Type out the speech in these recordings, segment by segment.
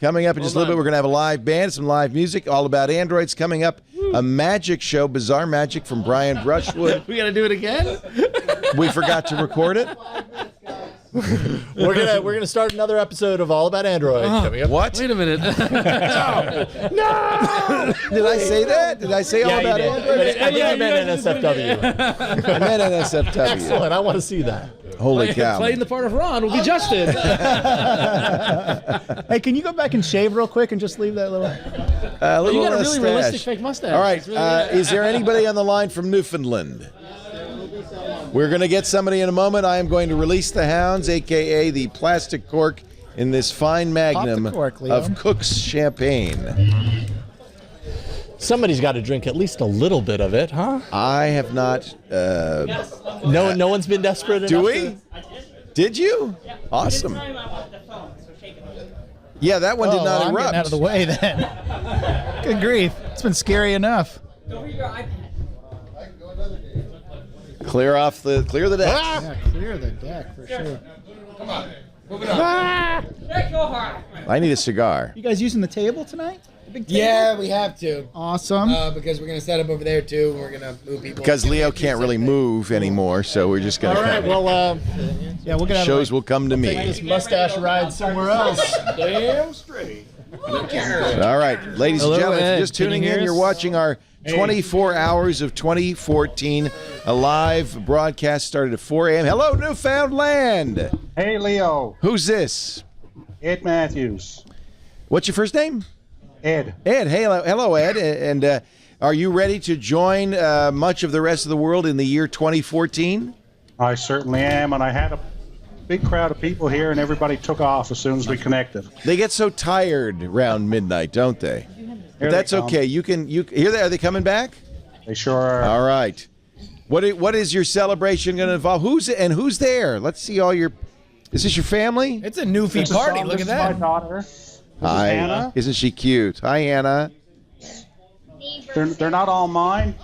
Coming up in just a little bit, we're going to have a live band, some live music, all about androids. Coming up, a magic show, Bizarre Magic from Brian Brushwood. We got to do it again? We forgot to record it. We're gonna start another episode of All About Android coming up. What? Wait a minute. No! Did I say that? Did I say all about Android? I think you meant NSFW. I meant NSFW. Excellent. I want to see that. Holy cow. Playing the part of Ron will be Justin. Hey, can you go back and shave real quick and just leave that little... You got a really realistic fake mustache. All right. Is there anybody on the line from Newfoundland? We're going to get somebody in a moment. I am going to release the hounds, a.k.a. the plastic cork, in this fine magnum of Cook's champagne. Somebody's got to drink at least a little bit of it, huh? I have not. No one's been desperate enough. Do we? Did you? Yeah. Awesome. This time I want the phone, so take it away. Yeah, that one did not I'm erupt. getting out of the way then. Good grief. It's been scary enough. Go read your iPad. Clear the deck. Yeah, clear the deck for sure. Come on. Moving on. I need a cigar. You guys using the table tonight? The big table? Yeah, we have to. Awesome. Because we're going to set up over there, too. We're going to move people. Because Leo can't really move anymore, so we're just going to... All right, well, yeah, we'll get out shows of will come to me. take this mustache ride somewhere else. Damn straight. All right, ladies and gentlemen, if you're just tuning in, you're watching our 24 hours of 2014. A live broadcast started at 4 a.m. Hello, Newfoundland. Hey, Leo. Who's this? Ed Matthews. What's your first name? Ed. Ed. Hey, hello, Ed. And are you ready to join much of the rest of the world in the year 2014? I certainly am, and I had a big crowd of people here, and everybody took off as soon as we connected. They get so tired around midnight, don't they? But that's okay. You here they are. They coming back? They sure are. All right. What is your celebration going to involve? Who's there? Let's see all your. Is this your family? It's a newfie party. Look at that. My daughter. Hi. Hannah. Isn't she cute? Hi, Anna. They're not all mine.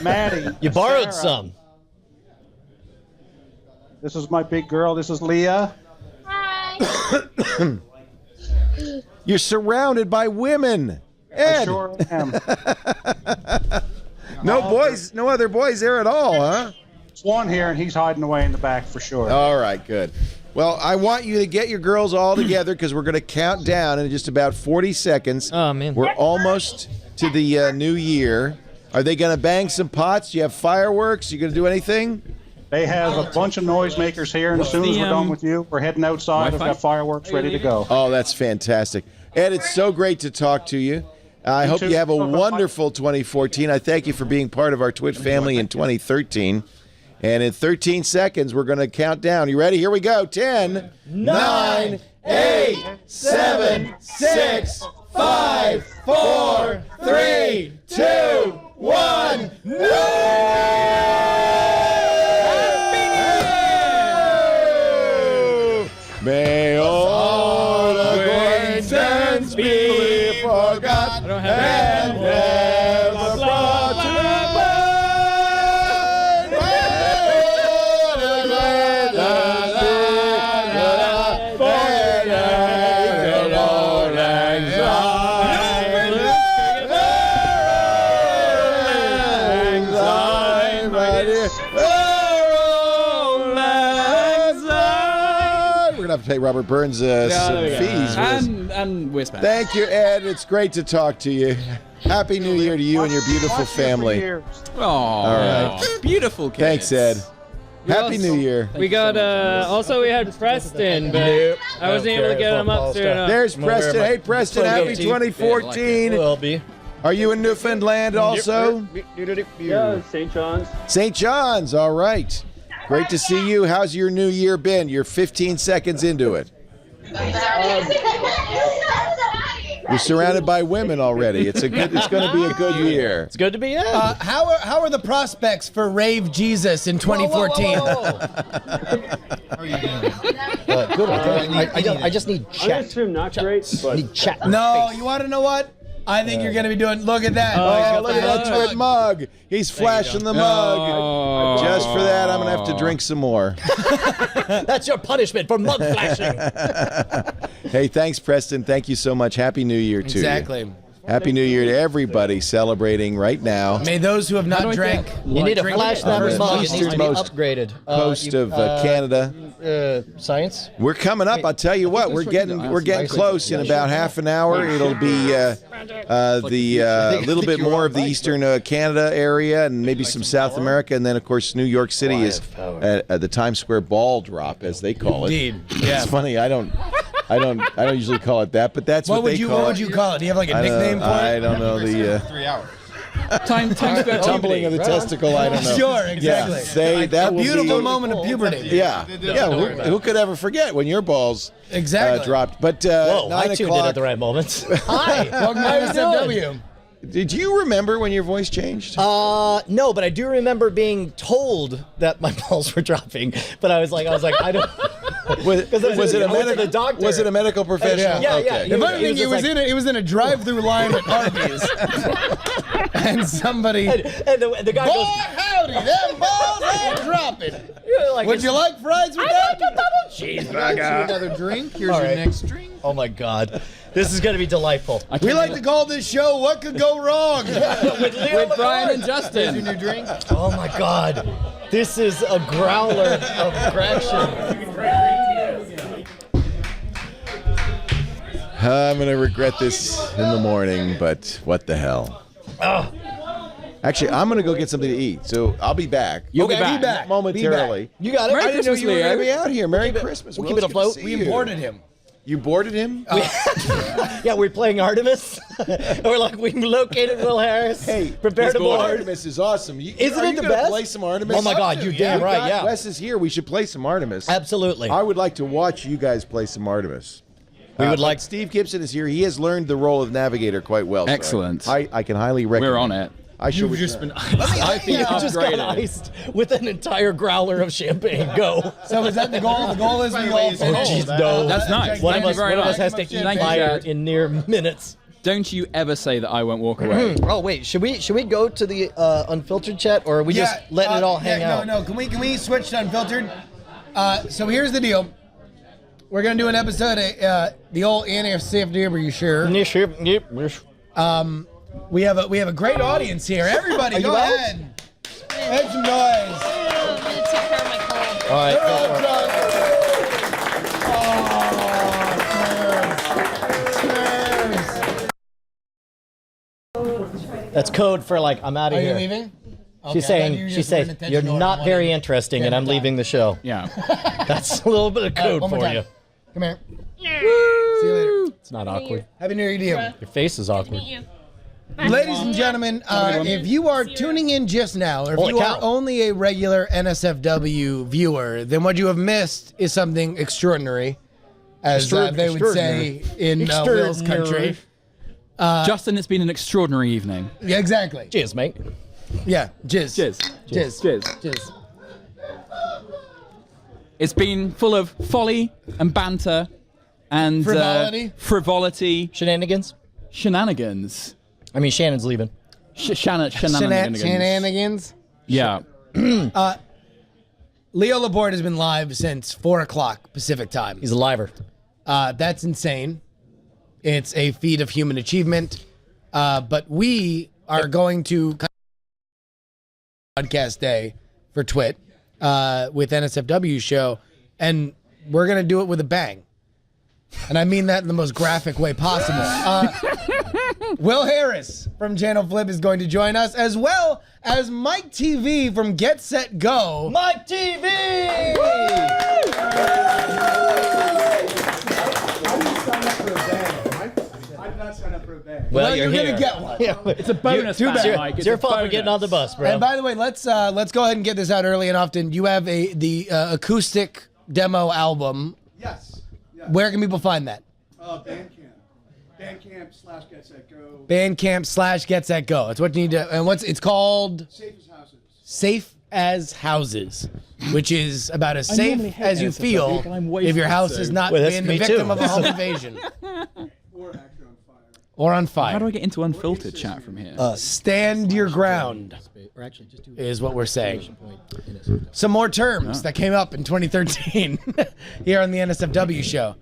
Maddie. You borrowed Sarah. some. This is my big girl. This is Leah. Hi. You're surrounded by women. Ed. I sure am. No other boys there at all, huh? There's one here, and he's hiding away in the back for sure. All right, good. Well, I want you to get your girls all together because we're going to count down in just about 40 seconds. Oh, man. We're almost to the new year. Are they going to bang some pots? Do you have fireworks? You going to do anything? They have a bunch of noisemakers here, and as soon as we're done with you, we're heading outside. I've got fireworks ready to go. Oh, that's fantastic. Ed, it's so great to talk to you. I hope you have a wonderful 2014. I thank you for being part of our TWiT family in 2013. And in 13 seconds, we're going to count down. You ready? Here we go. 10, 9, 8, 7, 6, 5, 4, 3, 2, 1. May all acquaintance be forgot and never brought to have to pay Robert Burns some fees. And Westman. Thank you, Ed. It's great to talk to you. Happy New Year to you and your beautiful family. Oh, all right. Beautiful kids. Thanks, Ed. Happy New Year. We got, also we had Preston, but I wasn't able to get him up soon enough. There's Preston. Hey, Preston, happy 2014. Will be. Are you in Newfoundland also? Yeah, St. John's. St. John's, all right. Great to see you. How's your new year been? You're 15 seconds into it. You're surrounded by women already. It's going to be a good year. It's good to be in. How are the prospects for Rave Jesus in 2014? How are you doing? Good. I just need chat. I assume not great, but Need chat. No, you want to know what? I think you're going to be doing. Look at that. Oh, look at that TWiT mug. He's flashing the mug. Oh. Just for that, I'm going to have to drink some more. That's your punishment for mug flashing. Hey, thanks, Preston. Thank you so much. Happy New Year to you. Exactly. Happy New Year to everybody celebrating right now. May those who have not drank. You need to drink flash that first mug. It needs to be easternmost upgraded. Coast of Canada. Science? We're coming up. I'll tell you what. We're getting close. In about half an hour, it'll be the little bit more of the Eastern Canada area, and maybe some South America, and then of course New York City is at the Times Square ball drop, as they call it. Indeed. Yeah. It's funny. I don't usually call it that, but that's what they call it. What would you call it? Do you have like a nickname for it? I don't know the 3 hours. Time tumbling of the testicle. I don't know. Sure, exactly. Yeah, that a will beautiful be, moment of puberty. Yeah. Who could ever forget when your balls dropped? But Whoa, 9 I tuned in o'clock. at the right moments. Hi. Welcome to NSFW. Did you remember when your voice changed? No, but I do remember being told that my balls were dropping. But I was like, I don't. Was it a medical doctor? Was it a medical professional? Yeah. Okay. He The funny thing, it was in a drive-through line at Arby's, and somebody. And the guy Boy, goes, howdy, them balls ain't dropping. like, Would you like fries with that? Another drink. Here's All your right. next drink. Oh my God, this is gonna be delightful. We like to call this show "What Could Go Wrong." With Brian and Justin. Your new drink. Oh my God, this is a growler of aggression. I'm going to regret this in the morning, but what the hell? Actually, I'm going to go get something to eat, so I'll be back. You'll be back. Momentarily. You got it. Merry I didn't know Christmas, you were going to Leo. be out here. Merry Christmas. we'll Will, keep it it's good to afloat. see We you. boarded him. You boarded him? Yeah, we're playing Artemis. We're like, we located Will Harris. Hey, prepare to board. Artemis is awesome. Isn't are it you the gonna best? Play some Artemis? Oh my God, you damn right, yeah. Wes is here. We should play some Artemis. Absolutely. I would like to watch you guys play some Artemis. We would like. Steve Gibson is here. He has learned the role of navigator quite well. so Excellent. I can highly recommend. We're on it. I should. You've just been. I've been Just got upgraded. iced with an entire growler of champagne. Go. So is that the goal? The goal is we all finish. No. That's nice. One Thank of you us, very one of much. us has to eat Thank you, fire Chad. in near minutes. Don't you ever say that I won't walk away. Oh wait, should we go to the unfiltered chat, or are we just letting it all hang out? No. Can we switch to unfiltered? So here's the deal. We're gonna do an episode of the old NSFW. Are you sure? We have a great audience here. Everybody, go ahead. Make some noise. I'm gonna take care of my cold. All right. They're go all for it. drunk. That's code for like I'm out of Are you here. leaving? She's saying you're not very interesting, and I'm leaving the show. Yeah. That's a little bit of code one more for time. you. Come here. See you later. It's not awkward. Happy New Year to you. Your face is awkward. You. Ladies and gentlemen, if you are tuning in just now, or if Holy you cow. are only a regular NSFW viewer, then what you have missed is something extraordinary, as they would say in Will's country. Justin, it's been an extraordinary evening. Yeah, exactly. Cheers, mate. Yeah, jizz. Cheers. It's been full of folly and banter and Frivolity. Shenanigans. shenanigans. I mean, Shannon's leaving. Shenanigans. Shenanigans. Yeah. Leo Laporte has been live since 4 o'clock Pacific time. He's a liver. That's insane. It's a feat of human achievement. But we are going to podcast day for TWiT with NSFW show, and we're going to do it with a bang. And I mean that in the most graphic way possible. Will Harris from Channel Flip is going to join us, as well as Mike TV from Get Set Go. Mike TV! Well, you're here. gonna get one. It's a bonus. Too bad. Mike. It's your fault for getting on the bus, bro. And by the way, let's go ahead and get this out early and often. You have the acoustic demo album. Yes. Where can people find that? Bandcamp. Bandcamp/GetSetGo. Bandcamp/GetSetGo. That's what you need to. And it's called? Safe as houses. Safe as Houses, which is about as safe as you feel if your house has not Well, that's been the me victim too. of a home invasion. Or Actor on Fire. or on fire. How do I get into unfiltered chat from here? Stand your ground is what we're saying. Some more terms that came up in 2013 here on the NSFW show.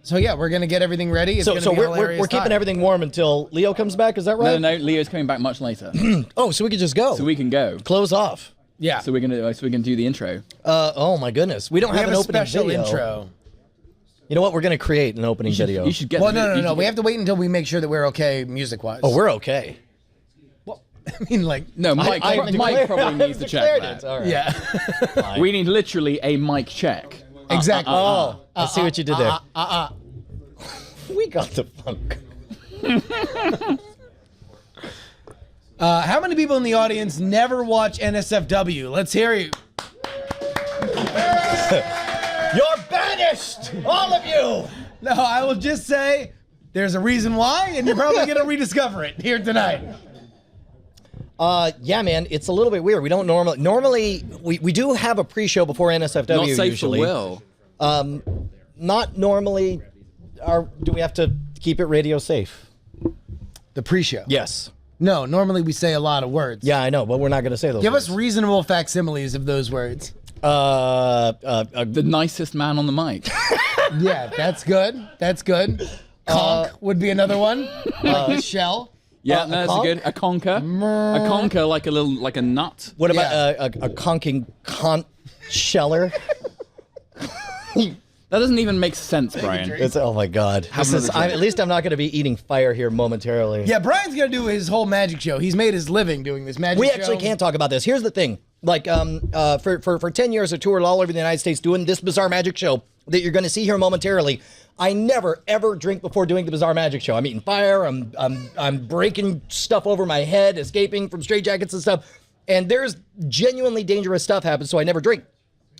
So yeah, we're gonna get everything ready. It's gonna be a hilarious we're keeping time. everything warm until Leo comes back. Is that right? No, Leo's coming back much later. Oh, so we could just go. So we can go. Close off. Yeah. So we're gonna do the intro. Oh my goodness, we don't We have have an a opening special video. intro. You know what? We're gonna create an opening video. You should get. Well, the, no. We have to wait until we make sure that we're okay music-wise. Oh, we're okay. I mean, like, No, Mike. Mike probably needs to check that. All right. yeah. We need literally a mic check. Exactly. I see what you did there. We got the funk. How many people in the audience never watch NSFW? Let's hear you. You're banished, all of you. No, I will just say there's a reason why, and you're probably going to rediscover it here tonight. Yeah, man, it's a little bit weird. We don't normally we do have a pre-show before NSFW. Not safe usually. for Will. Not normally. Do we have to keep it radio safe? The pre-show. Yes. No, normally we say a lot of words. Yeah, I know, but we're not going to say those. Give words. us reasonable facsimiles of those words. The nicest man on the mic. Yeah, that's good. That's good. Conk would be another one. Like a shell. Yeah, no, that's conch? good. A conker. A conker, like a nut. What about a conking conch sheller? That doesn't even make sense, Brian. Oh my God! At least I'm not going to be eating fire here momentarily. Yeah, Brian's going to do his whole magic show. He's made his living doing this magic show. We actually can't talk about this. Here's the thing. Like, for 10 years, I toured all over the United States doing this bizarre magic show that you're going to see here momentarily. I never, ever drink before doing the bizarre magic show. I'm eating fire. I'm breaking stuff over my head, escaping from straitjackets and stuff. And there's genuinely dangerous stuff happens, so I never drink.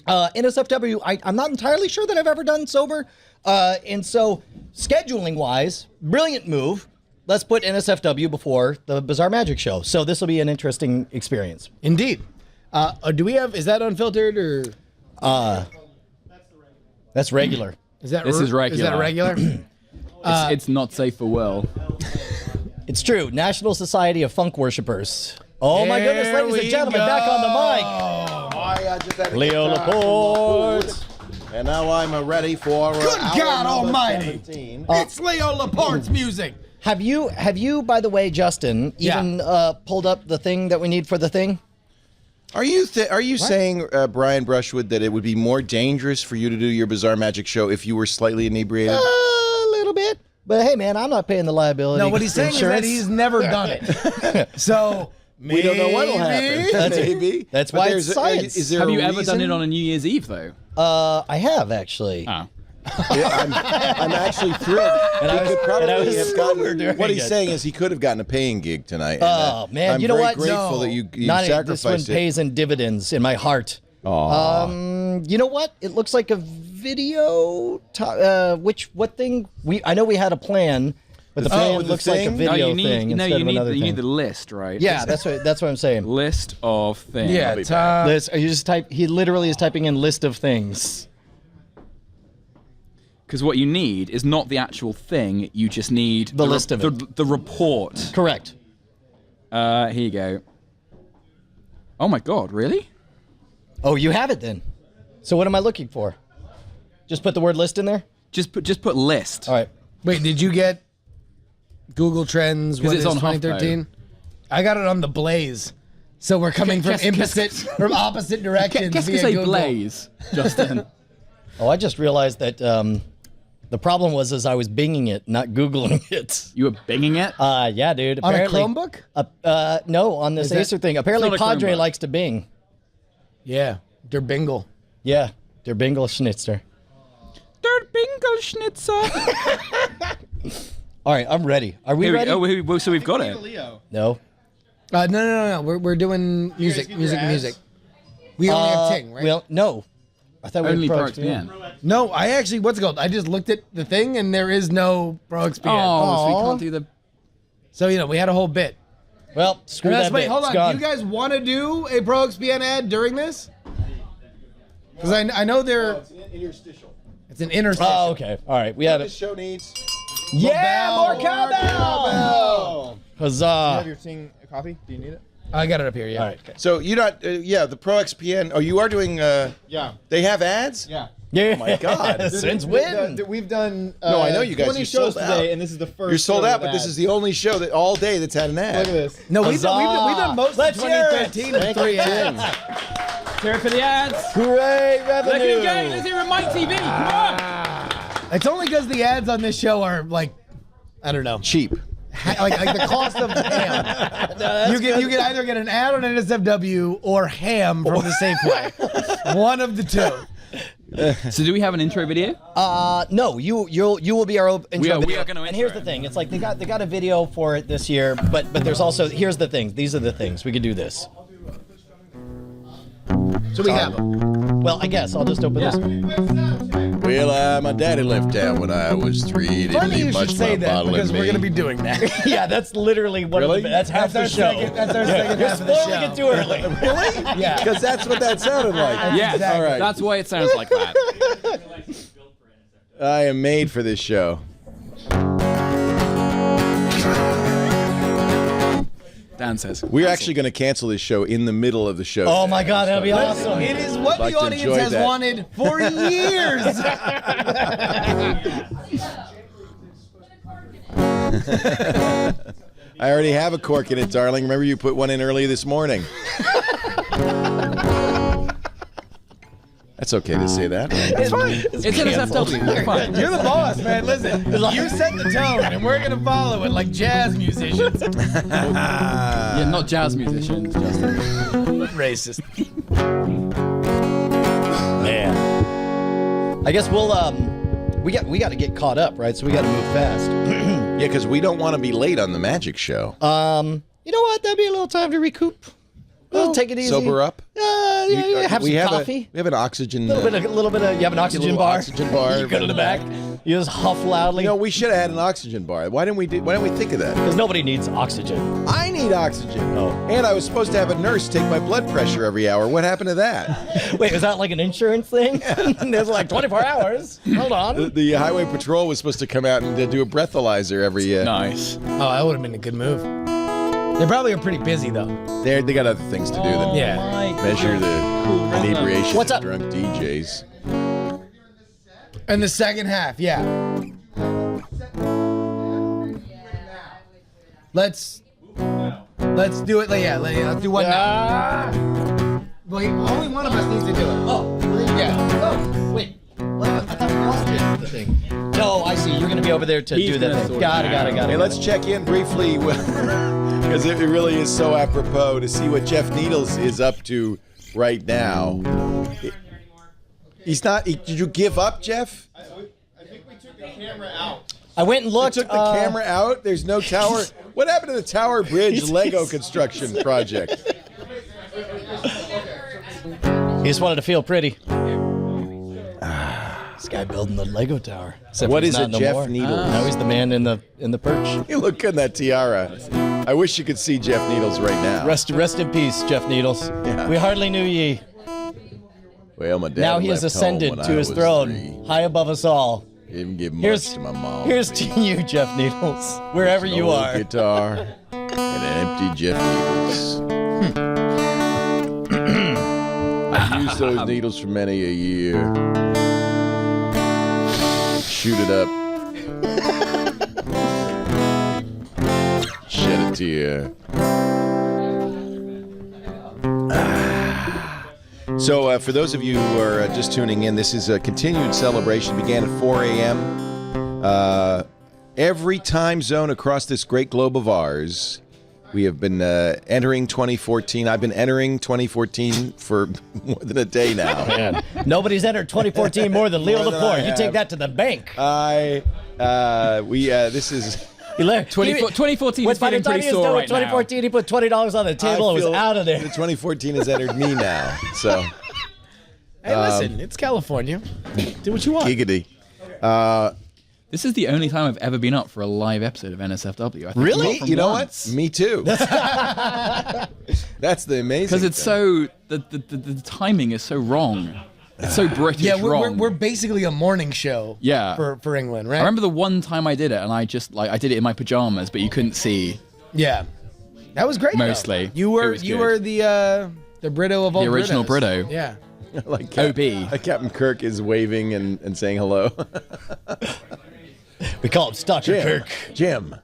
NSFW, I'm not entirely sure that I've ever done sober. And so, scheduling-wise, brilliant move. Let's put NSFW before the Bizarre Magic Show. So this will be an interesting experience. Indeed. Do we have, is that unfiltered or? That's regular. Is that This is regular. Is that regular? It's not safe for Will. It's true. National Society of Funk Worshippers. Oh my goodness, There ladies and we gentlemen, go. back on the mic. I just had to Leo get Laporte. and now I'm ready for Good hour God number Almighty! 17. It's Leo Laporte's music. Have you, by the way, Justin, even pulled up the thing that we need for the thing? Are you saying, Brian Brushwood, that it would be more dangerous for you to do your Bizarre Magic show if you were slightly inebriated? A little bit. But hey, man, I'm not paying the liability. No, what he's saying insurance. is that he's never done it. So We don't know what'll happen. Maybe. That's But why there's it's science. Is there Have a you ever done reason? it on a New Year's Eve, though? I have actually. Oh. Yeah, I'm actually thrilled. And I was- He could probably and I was have sober gotten. during What he's it. saying is he could have gotten a paying gig tonight. and, Oh man, I'm you know very what? grateful No. that you Not this one sacrificed it. pays in dividends in my heart. You know what? It looks like a video. What thing? I know we had a plan, but the plan with the looks like a thing? video you need, thing no, instead you of need, another you thing. need the list, right? Yeah, that's what I'm saying. List of things. yeah, List. You just type. He literally is typing in list of things. Because what you need is not the actual thing. You just need The list of it. The report. Correct. Here you go. Oh my God! Really? Oh, you have it then. So what am I looking for? Just put the word list in there. Just put list. All right. Wait, did you get Google Trends? What it's is on 2013? I got it on the Blaze. So we're coming from opposite directions. Guess via say Google. Blaze, Justin. Oh, I just realized that the problem was I was binging it, not Googling it. You were binging it? Yeah, dude. On a Apparently, Chromebook? no, on this Is that- Acer thing. Apparently, It's not a Padre Chromebook. likes to bing. Yeah, der Bingle. Yeah, der Bingle Schnitzer. Der Bingo Schnitzer. All right, I'm ready. Are we ready? So we've got it. No. No. We're doing music. We only have Ting, right? Well, no. I thought Only we were ProXPN. No, I actually, what's it called? I just looked at the thing and there is no ProXPN. Oh, so we can't do the. So, we had a whole bit. Well, screw that Wait, bit. hold It's on. gone. Do you guys want to do a ProXPN ad during this? Because I know they're. It's an interstitial. It's an interstitial. Oh, okay. All right. We had This it. show needs. Yeah, more cowbell! Huzzah! Have you seen a copy? Do you need it? I got it up here, yeah. All right. Okay. So you're not, the ProXPN. Oh, you are doing. Yeah. They have ads. Yeah. Yeah. Oh my God. Since when? We've done No, I know you guys. 20 You're shows sold out. today, and this is the first. You're sold show out, with but this ads. is the only show that all day that's had an ad. Look at this. No, we've done most Let's of hear it. 2013 with 3 ads. Here for the ads. Hooray, revenue! Look at him going. Let's hear it, Mike TV. Come on. It's only because the ads on this show are like, I don't know, Cheap. like the cost of ham. You can either get an ad on NSFW or ham from the Safeway. One of the two. So do we have an intro video? No, you will be our intro We video. are gonna and here's the thing, it's like they got a video for it this year, but there's also, here's the thing, these are the things, we could do this. So we have them. Well, I guess I'll just open this. Well, my daddy left town when I was 3. Didn't Funny leave you much should of say my that bottle in because we're me. going to be doing that. Yeah, that's literally one Really? of the, that's half the show. That's our second You're half of the spoiling show. it too early. Really? Yeah. Because that's what that sounded like. Yes. exactly. All right. That's why it sounds like that. I am made for this show. Dan says. We're actually going to cancel this show in the middle of the show. Oh my God, that'll be awesome. It is what Like the to audience enjoy has that. wanted for years. I already have a cork in it, darling. Remember you put one in early this morning. That's okay to say that. It's fine. It's NSFW. We're fine. You're the boss, man. Listen, you set the tone, and we're going to follow it like jazz musicians. Yeah, not jazz musicians, Justin. Racist. Man. I guess we'll we got to get caught up, right? So we got to move fast. Yeah, because we don't want to be late on the magic show. You know what? That'd be a little time to recoup. We'll take it easy. Sober up. Have some coffee. We have an oxygen. A little bit of. You have an oxygen bar. Oxygen bar. You go to the back. You just huff loudly. You know, we should have had an oxygen bar. Why didn't we think of that? Because nobody needs oxygen. I need oxygen. Oh. And I was supposed to have a nurse take my blood pressure every hour. What happened to that? Wait, is that like an insurance thing? There's like 24 hours. Hold on. The Highway Patrol was supposed to come out and do a breathalyzer every. Nice. Oh, that would have been a good move. They probably are pretty busy, though. They got other things to do than Yeah. measure the inebriation What's of up? drunk DJs. And the second half, yeah. Let's do it. Let's do one now. Wait, only one of us needs to do it. Oh, Yeah. oh, wait. What? I thought we lost the thing. No, I see. You're going to be over there to He's do that gonna thing. sort Got it it. out. Hey, let's check in briefly because it really is so apropos to see what Jeff Needles is up to right now. He's not. Did you give up, Jeff? I think we took the camera out. I went and looked. You took the camera out. There's no tower. What happened to the Tower Bridge Lego construction project? He just wanted to feel pretty. This guy building the Lego tower. Except What he's is not it, no Jeff more. Needles? Now he's the man in the perch. You look good in that tiara. I wish you could see Jeff Needles right now. Rest in peace, Jeff Needles. Yeah. We hardly knew ye. Well, my dad Now he has left ascended home when to I his was throne, 3. high above us all. Didn't give much Here's to my mom. here's to you, Jeff Needles, wherever An you old are. guitar and an empty Jeff Needles. I've used those needles for many a year. Shoot it up. Shed a tear. So for those of you who are just tuning in, this is a continued celebration. Began at 4 a.m. Every time zone across this great globe of ours, we have been entering 2014. I've been entering 2014 for more than a day now. Man, nobody's entered 2014 more than Leo More than Laporte. I You have. take that to the bank. This is... 2014 is By the feeling time pretty he was sore done with right now. 2014, he put $20 on the table and was feel out of there. The 2014 has entered me now. So, Hey, listen, it's California. Do what you want. giggity. This is the only time I've ever been up for a live episode of NSFW. I think Really? not from You know once. what? Me too. That's the amazing Because it's thing. so the timing is so wrong. It's so British Yeah, wrong. we're basically a morning show. Yeah. For England, right? I remember the one time I did it, and I just I did it in my pajamas, but you couldn't see. Yeah, that was great. Mostly. though. You were It was you good. were the Brito of all The original Britos. Brito. Yeah. Like OB. Captain Kirk is waving and saying hello. We call him Dr. Kirk. Jim.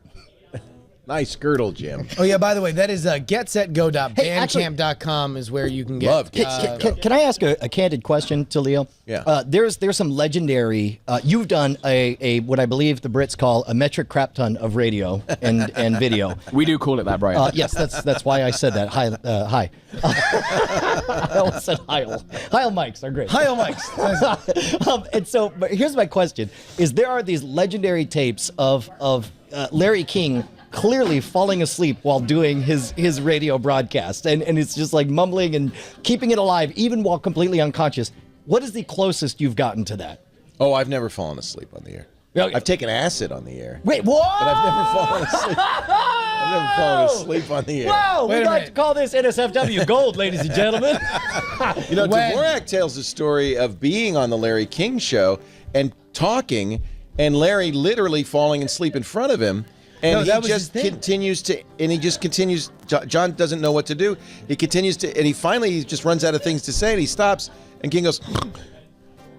Nice girdle, Jim. Oh yeah. By the way, that is getsetgo.bandcamp.com is where you can get. Love Get Can I ask a candid question to Leo? Yeah. There's some legendary. You've done a what I believe the Brits call a metric crap ton of radio and video. We do call it that, Brian. Yes, that's why I said that. Hi. I almost said Heil. Heil mics are great. Heil mics. And so, but here's my question: is there are these legendary tapes of Larry King clearly falling asleep while doing his radio broadcast, and it's just like mumbling and keeping it alive even while completely unconscious. What is the closest you've gotten to that? Oh, I've never fallen asleep on the air. Okay. I've taken acid on the air. Wait, what? But I've never fallen asleep. I've never fallen asleep on the air. Wow, Wait we'd a like to minute. call this NSFW gold, ladies and gentlemen. You know, When- Dvorak tells the story of being on the Larry King show and talking, and Larry literally falling asleep in front of him. And No, he that was just his thing. continues to, and he just continues. John doesn't know what to do. He continues to, and he finally just runs out of things to say, and he stops, and King goes,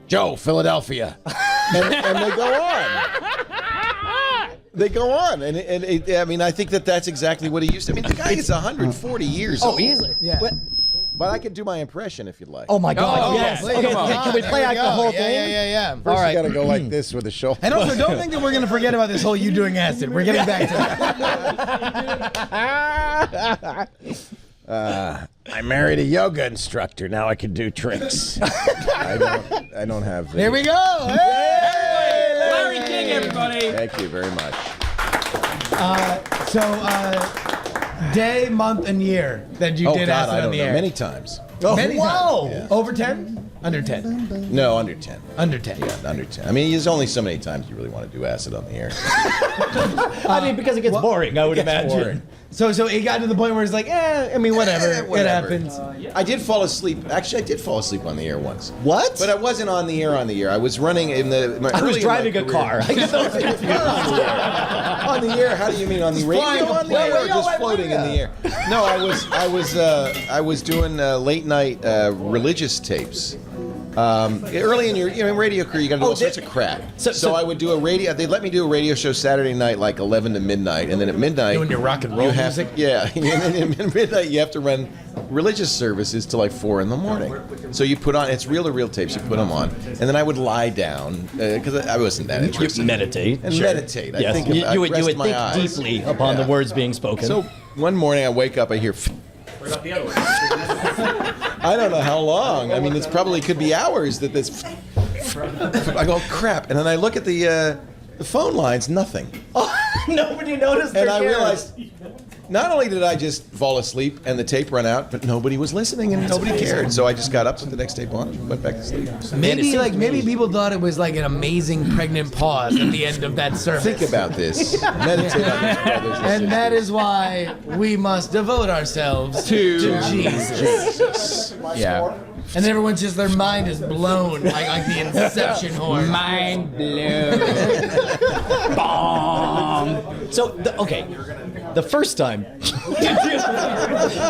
Joe, Philadelphia. and they go on. They go on. And I mean, I think that's exactly what he used to. I mean, the guy is 140 years old. easily. Yeah. But I could do my impression if you'd like. Oh my God! Oh, yes. please, Okay, come on. can we play out the whole thing? Yeah. First, all right. you got to go like this with the shoulder. And also, don't think that we're gonna forget about this whole you doing acid. We're getting back to that. I married a yoga instructor. Now I can do tricks. I don't have. Here we go. Hey! Larry King, everybody. Thank you very much. Day, month, and year that you did acid I on don't the know. air. Many times. Many wow. times. Yeah. Over 10? Under 10. No, under 10. Under 10. Yeah, under 10. I mean, there's only so many times you really want to do acid on the air. I mean, because it gets boring, I would imagine. boring. So it got to the point where it's like, I mean, whatever. It Whatever. happens. I did fall asleep. Actually, I did fall asleep on the air once. What? But I wasn't on the air. I was running in the. I was early in my driving a career. car. I get those confused. On the air? How do you mean on the flying radio? a On the air, or plane. just floating in the air? No, I was doing late night religious tapes. Early in your radio career, you got to do all sorts of crap. So I would do a radio. They let me do a radio show Saturday night, like 11 to midnight, and then at midnight, Doing your rock and roll you have, music? Yeah, and then at midnight you have to run religious services till like 4 in the morning. So you put on, it's reel-to-reel tapes. You put them on, and then I would lie down because I wasn't that interested. Meditate. And meditate. I Yes. think You I would rest my think eyes. deeply upon the words being spoken. So one morning I wake up, I hear. I don't know how long. I mean, it's probably could be hours that this. I go crap, and then I look at the phone lines, nothing, Nobody noticed. and or I cared. realized. Not only did I just fall asleep and the tape run out, but nobody was listening and nobody cared. So I just got up with the next tape on and went back to sleep. Maybe people thought it was like an amazing pregnant pause at the end of that service. Think about this. Meditate on this, brothers and And that is why we must devote ourselves to Jesus. Yeah. And everyone's just, their mind is blown like the Inception horn. Mind blown. Bomb. So, okay, the first time,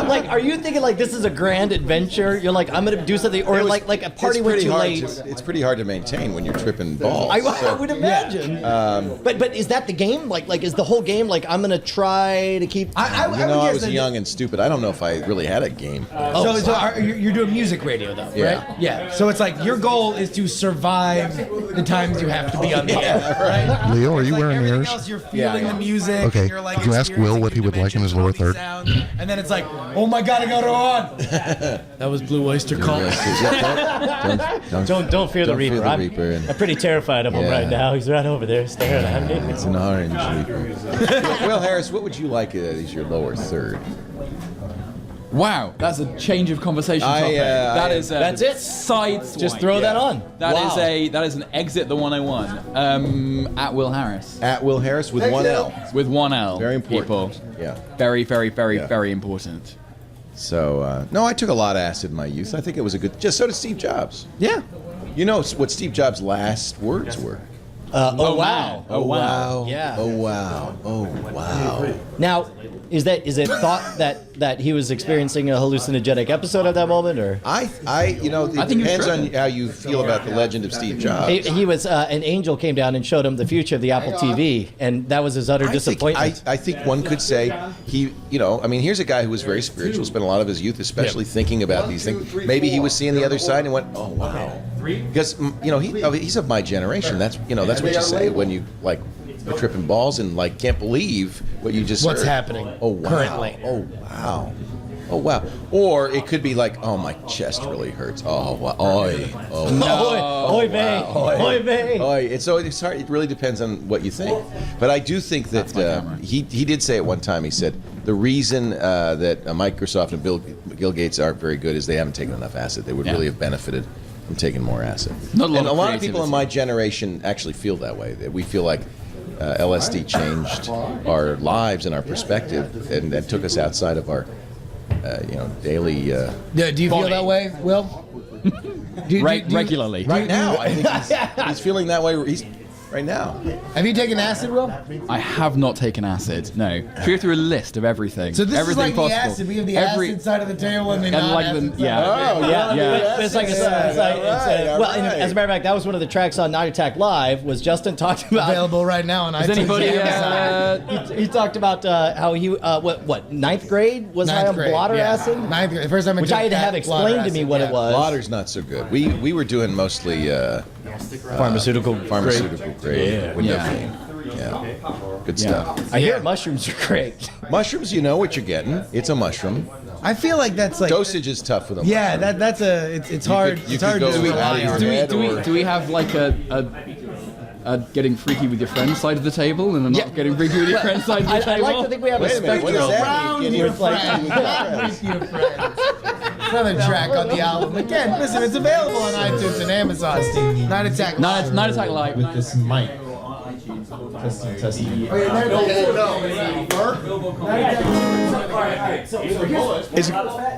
like, are you thinking like this is a grand adventure? You're like, I'm gonna do something, or like a party went too late. It's pretty hard to maintain when you're tripping balls. I So- would imagine. But is that the game? Like is the whole game like I'm gonna try to keep? I would I guess was that- young and stupid. I don't know if I really had a game. You're doing music radio though, Yeah. right? Yeah. So it's like your goal is to survive the times you have to be on the air, right? Leo, are you Like wearing everything ears? else, you're feeling the music. Okay, And you're like could you ask Will what he would like in his lower third? sound, and then it's like, oh my God, I got it on. That was Blue Oyster Cult. Don't fear the Reaper. Fear the Reaper. I'm pretty terrified of him Yeah. right now. He's right over there staring at me. It's an orange Reaper. Will Harris, what would you like as your lower third? Wow, that's a change of conversation topic. That's it. Side Just throw that on. That Wow. is an exit the 101. At Will Harris. At Will Harris with one L. With one L. Very important. People. Yeah. Very, very, very, Yeah. very important. So, no, I took a lot of acid in my youth. I think it was a good. So did Steve Jobs. Yeah. You know what Steve Jobs' last words were? Oh wow! Oh wow! Yeah. Oh wow! Oh wow! Now, is it thought that he was experiencing a hallucinogenic episode at that moment, or I think it depends on how you feel about the legend of Steve Jobs. he was an angel came down and showed him the future of the Apple TV, and that was his utter disappointment. I think one could say here's a guy who was very spiritual, spent a lot of his youth, especially thinking about these things. Maybe he was seeing the other side and went, "Oh wow," because he's of my generation. That's what you say when you like. You're tripping balls and like can't believe what you just What's heard. happening Oh wow! currently? Oh wow! Oh wow! Or it could be like, oh my chest really hurts. Oh wow! Oi! Oh no! Oi vey! Oi vey! Oi! It's hard. It really depends on what you think. But I do think that he did say at one time. He said the reason that Microsoft and Bill Gates aren't very good is they haven't taken enough acid. They would really have benefited from taking more acid. Not a lot and of a lot of people in creativity. my generation actually feel that way. That we feel like. LSD changed our lives and our perspective, and that took us outside of our, daily. Yeah, do you feel that way, Will? Regularly. Right now, I think he's feeling that way. He's right now. Have you taken acid, Will? I have not taken acid. No. Should we go through a list of everything? So this everything is like possible. the acid. We have the acid side of the table and the non-acid side. Yeah. Oh yeah. It's like as a matter of fact, that was one of the tracks on Night Attack Live. Was Justin talking about Available right now on iTunes. Is anybody? he talked about how he ninth grade was high on blotter acid. Ninth grade. First time Which I had to have explained to me what it was. Blotter's not so good. We were doing mostly Pharmaceutical grade window pane. Yeah, good stuff. I hear mushrooms are great. Mushrooms, you know what you're getting. It's a mushroom. I feel like that's like Dosage is tough with them. Yeah, that's it's hard. You It's could hard go to out of your head or- Do we have like a getting freaky with your friends side of the table and not getting freaky with your friends side of the I table? like to think we have Wait a a minute, what spectrum. is that? Round Getting your with like- friends. Round with your friends. Another track on the album. Again, listen, it's available on iTunes and Amazon, Steve. Night Attack. Night Attack Live. With this mic. Testing.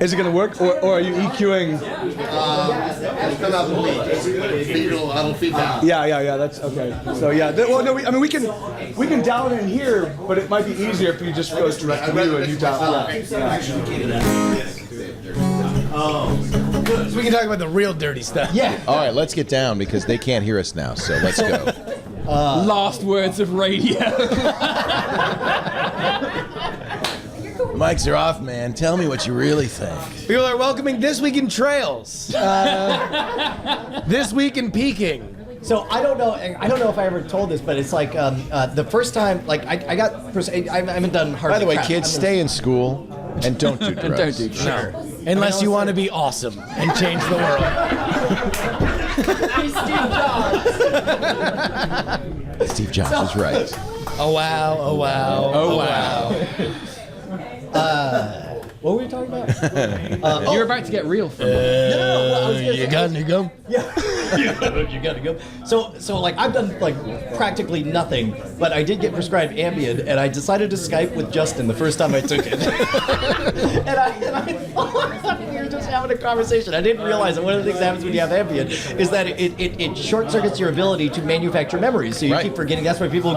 Is it going to work, or are you EQing? Come out the lead. I don't feed down. Yeah. That's okay. So yeah, we can dial it in here, but it might be easier if you just goes direct to you and you dial. So we can talk about the real dirty stuff. Yeah. All right, let's get down because they can't hear us now. So let's go. Last words of radio. Mics are off, man. Tell me what you really think. People are welcoming This Week in Trails. This Week in Peking. So I don't know if I ever told this, but it's like the first time, like I haven't done hard. By the way, kids, stay in school and don't do drugs. Don't do drugs. Sure. Unless you want to be awesome and change the world. Steve Jobs is right. Oh wow, oh wow, oh wow. What were we talking about? You're about to get real from them. No. You got to go. Yeah. You gotta go. So like I've done like practically nothing, but I did get prescribed Ambien, and I decided to Skype with Justin the first time I took it. and I thought we were just having a conversation. I didn't realize that one of the things that happens when you have Ambien is that it short circuits your ability to manufacture memories. So you keep forgetting. That's why people,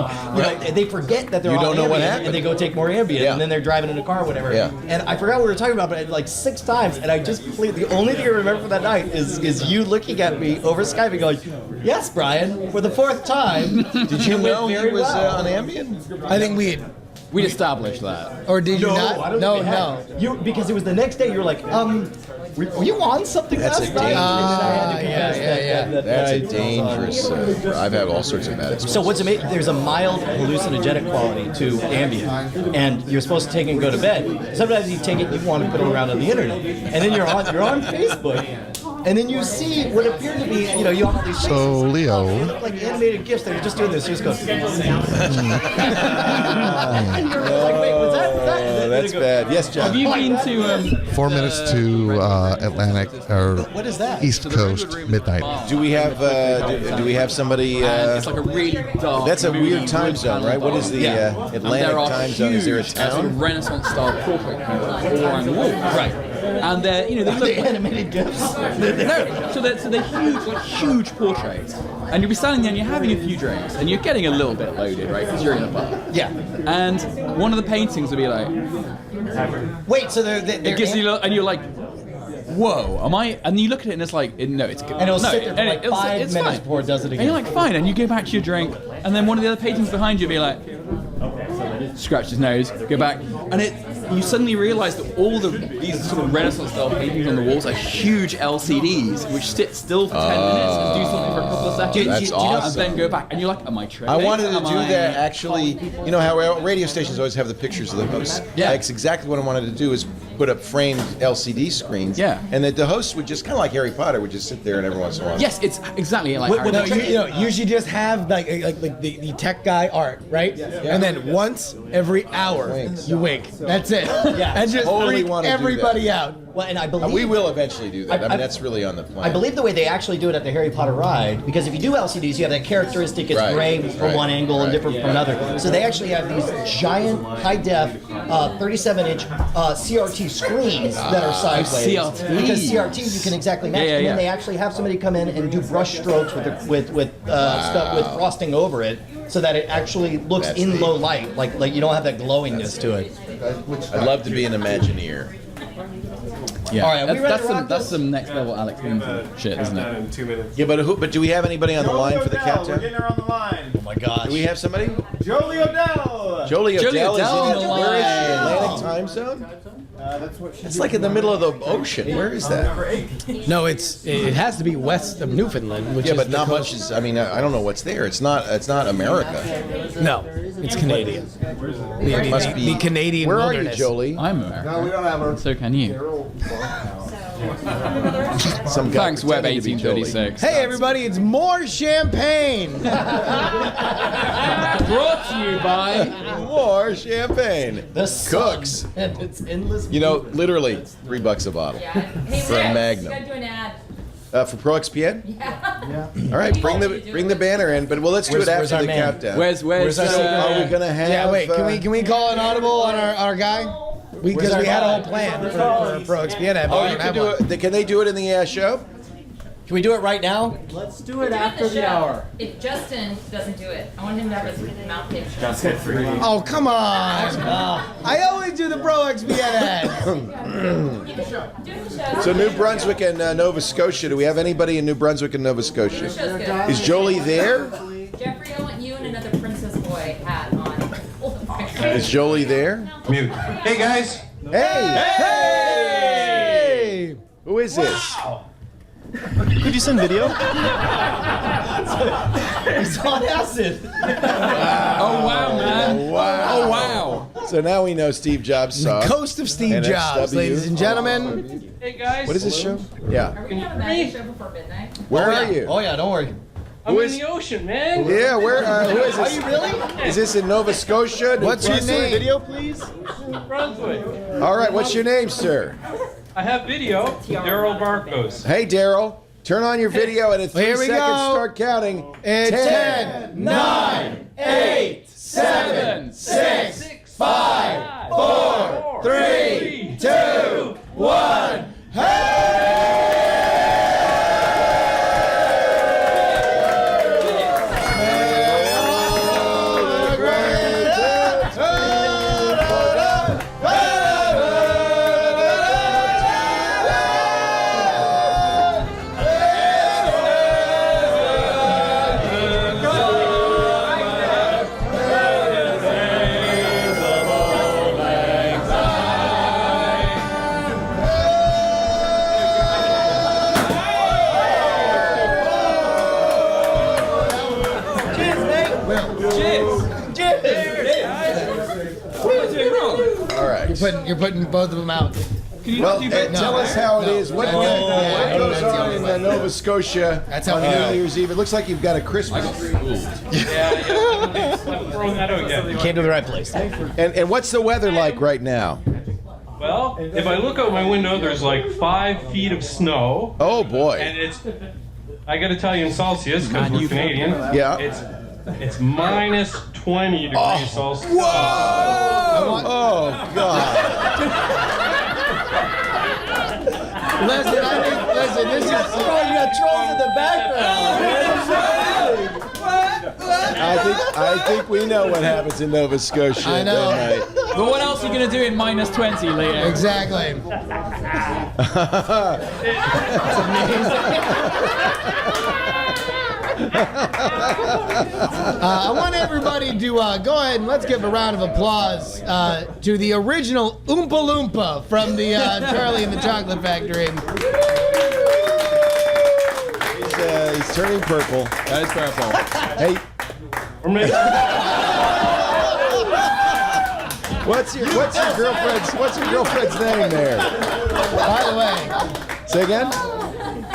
they forget that they're You on don't know Ambien, what happened. and they go take more Ambien, and then they're driving in a car or whatever. Yeah. And I forgot what we were talking about, but like 6 times, and I just completely. The only thing I remember from that night is you looking at me over Skype and going, "Yes, Brian, for the 4th time." Did you know he was well. on Ambien? I think We'd established that. or did you I not? don't No, think we had. no. You because it was the next day. You were like, were you on something That's last a night? dangerous- And then I had to confess that That's a I was on. dangerous. I've had all sorts of bad experiences. So what's amazing? There's a mild hallucinogenic quality to Ambien, and you're supposed to take it and go to bed. Sometimes you take it, you want to put it around on the internet, and then you're on Facebook, and then you see what appear to be, you have all these So, Leo. they look like animated gifs. They're just doing this. You just go. And you're like, wait, was that? that's bad. Yes, John. Have you been to? 4 minutes to Atlantic or What is that? East Coast midnight. Do we have do we have somebody? It's like a really dark. That's a moody weird time wood zone, panel right? What bar. is the And Atlantic there are time zone? Is there a huge, sort town? of Renaissance style portrait paintings all around the walls. Right. And they're they look like animated gifs. no, so they're huge, like huge portraits. And you'll be standing there and you're having a few drinks and you're getting a little bit loaded, right? Because you're in a bar. Yeah. And one of the paintings will be like, Wait, so they're it gives you, and you're like, whoa, am I? And you look at it and it's like, no, it's good. And it'll no, sit there for like 5 it's minutes fine. before it does it again. And you're like, fine, and you go back to your drink, and then one of the other paintings behind you will be like, scratch his nose, go back, and you suddenly realise that all these sort of Renaissance style paintings on the walls are huge LCDs which sit still for 10 minutes and do something for a couple of seconds. That's awesome. And then go back, and you're like, am I tripping? I wanted to Am do I- that actually. You know how radio stations always have the pictures of the hosts? Yeah. That's exactly what I wanted to do is put up framed LCD screens. Yeah. And that the hosts would just kind of like Harry Potter would just sit there and every once in a while. Yes, it's exactly like Harry No, Potter. usually just have like the tech guy art, right? And then once every hour you wink. That's it. Yeah. And just Totally freak wanna do everybody that. out. Well, and I believe We will eventually do that. I mean, I- that's really on the plan. I believe the way they actually do it at the Harry Potter ride, because if you do LCDs, you have that characteristic, it's Right, gray from right, one angle and right. different from another. So they actually have these giant, high-def, 37-inch CRT screens that are sideways. CRT. Because CRT, you can exactly match. Yeah, And yeah. then they actually have somebody come in and do brush strokes with stuff with frosting over it, so that it actually looks That's in neat. low light, like you don't have that glowingness to it. I'd love to be an Imagineer. Yeah. All right, are we ready to rock that's this? some next level Alex Bean shit, isn't it? In 2 minutes. Yeah, but do we have anybody on the line for the We're countdown? getting her on the line. Oh my gosh. Do we have somebody? Jolie O'Dell. Jolie O'Dell is O'Dell in on the where is she? line. Atlantic time zone? That's what she's It's like in the middle of the ocean. Where is that? No, it has to be west of Newfoundland, which Yeah, is but the not coast. much is. I mean, I don't know what's there. It's not America. No, it's Canadian. It must be the Canadian Where are you, wilderness. Jolie? I'm American. No, we don't have her. So can you. Some guy Thanks, Web pretending to be Jolie. 1836. Hey everybody, it's more champagne. Brought to you by. More champagne. The sun. Cooks. And it's endless. You know, literally $3 a bottle Hey, for a Rick, Magnum. you gotta do an ad. For ProXPN. Yeah. All right, bring the banner in, but let's do it Where's after our the man? countdown. Where's So are we gonna have? Yeah, wait. Can we call an audible on our guy? Because we had a whole plan for ProXPN. Oh, you can do it. Can they do it in the show? Can we do it right now? Let's do We're it doing after the the show. hour. If Justin doesn't do it, I want him to have his mouth taped. Oh, come on. I always do the ProXPN ad. Do the show. So New Brunswick and Nova Scotia. Do we have anybody in New Brunswick and Nova Scotia? Show's good. Is Jolie there? Jeffrey, I want you and another Princess Boy hat on. Is Jolie there? Mute. Hey guys. Hey! Hey! Who is this? Could you send video? He's on acid. Oh wow, man. Wow. Oh wow. So now we know Steve Jobs saw. Coast of Steve NSFW. Jobs, ladies and gentlemen. Hey guys. What is this show? Yeah. Are we gonna have a magic show before midnight? Where are you? Oh yeah, don't worry. I'm Who in is- the ocean, man. Yeah, where? Who is Are this? you really? Is this in Nova Scotia? New What's your Brunswick? name? Video, please. Brunswick. All right, what's your name, sir? I have video. Daryl Barkos. Hey, Daryl. Turn on your video and in 3 Here we seconds go. start counting. It's 10, 9, 8, 7, 6, 5, 4, 3, 2, 1. What am I doing wrong? All right. You're putting both of them out. Can you Well, not do tell us how it is. What goes on in Nova Scotia on New Year's Eve? It looks like you've got a Christmas tree. I'm throwing that out yet. You came to the right place. And what's the weather like right now? Well, if I look out my window, there's like 5 feet of snow. Oh boy! And I got to tell you in Celsius because we're Canadian. Yeah. It's minus 20 degrees Celsius. Whoa! Oh God! Listen, this is. You got trolls in the background. I think we know what happens in Nova Scotia. I know. That night. But what else are you going to do in minus 20, Leo? Exactly. I want everybody to go ahead and let's give a round of applause to the original Oompa Loompa from the Charlie and the Chocolate Factory. He's turning purple. That is purple. Hey, what's your girlfriend's name there? By the way, say again.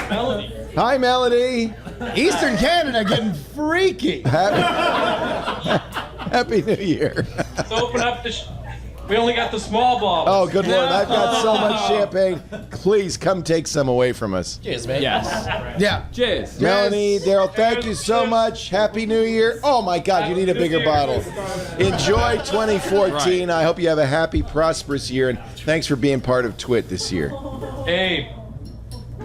Melody. Hi, Melody. Eastern Canada getting freaky. Happy New Year. Let's open up we only got the small bottles. Oh, good Lord. I've got so much champagne. Please come take some away from us. Cheers, man. Yes. Yeah. Cheers. Melanie, Daryl, thank you so much. Happy New Year. Oh, my God, you need a bigger bottle. Enjoy 2014. I hope you have a happy, prosperous year, and thanks for being part of TWiT this year. Hey,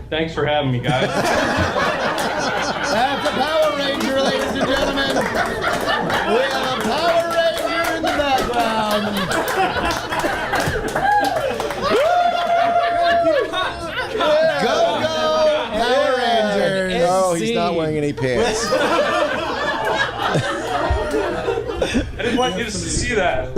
thanks for having me, guys. That's a Power Ranger, ladies and gentlemen. We have a Power Ranger in the background. Go, Power Rangers. No, he's not wearing any pants. I didn't want you to see that.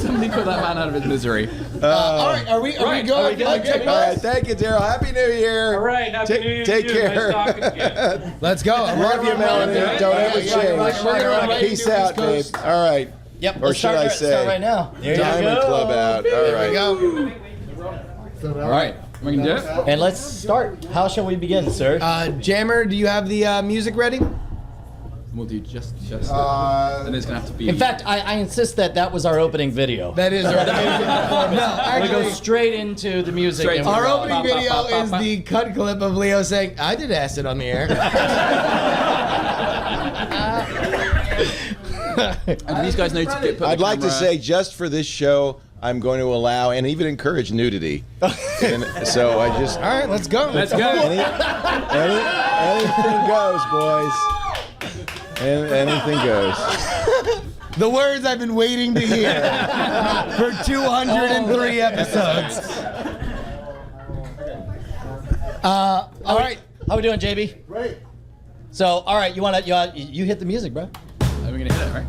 Somebody put that man out of his misery. All right, are we going? All right, thank you, Daryl. Happy New Year. All right, happy New Year. Take to you. care. Nice talking to you. Let's go. Love you, Melanie. Don't ever change. Peace out, babe. All right. Yep. Or let's should I start say, right now. There you Diamond go. Club out. All There right. we go. All right. We can do it. And let's start. How shall we begin, sir? Jammer, do you have the music ready? We'll do just. And it's gonna have to be. In fact, I insist that was our opening video. That is our No, We go actually, straight into the music. Straight and to we're our all- opening video is the cut clip of Leo saying, I did acid on the air. And these guys know to put the I'd like to camera- say, just for this show, I'm going to allow and even encourage nudity. And so I just All right, let's go. Let's go. anything goes, boys. Anything goes. The words I've been waiting to hear for 203 episodes. All right. How we doing, JB? Right. So, all right, you hit the music, bro. Are we gonna hit it, right?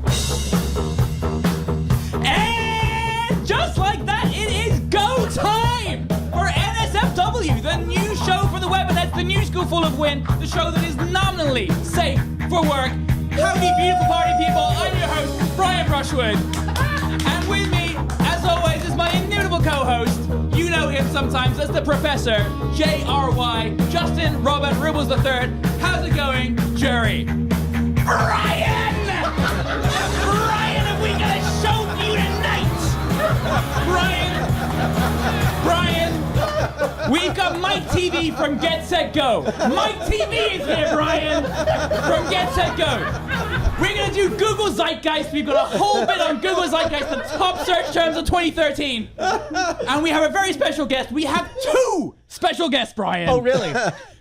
And just like that, it is go time for NSFW, the new show for the Webinets, the new school full of win, the show that is nominally safe for work. Howdy, beautiful party people. I'm your host, Brian Brushwood. And with me, as always, is my inimitable co-host. You know him sometimes as the Professor, J.R.Y. Justin Robert Ribbles III. How's it going, jury? Brian! Brian, have we got a show for you tonight? Brian, we've got Mike TV from Get Set Go. Mike TV is here, Brian, from Get Set Go. We're gonna do Google Zeitgeist. We've got a whole bit on Google Zeitgeist, the top search terms of 2013. And we have a very special guest. We have 2 special guests, Brian. Oh, really?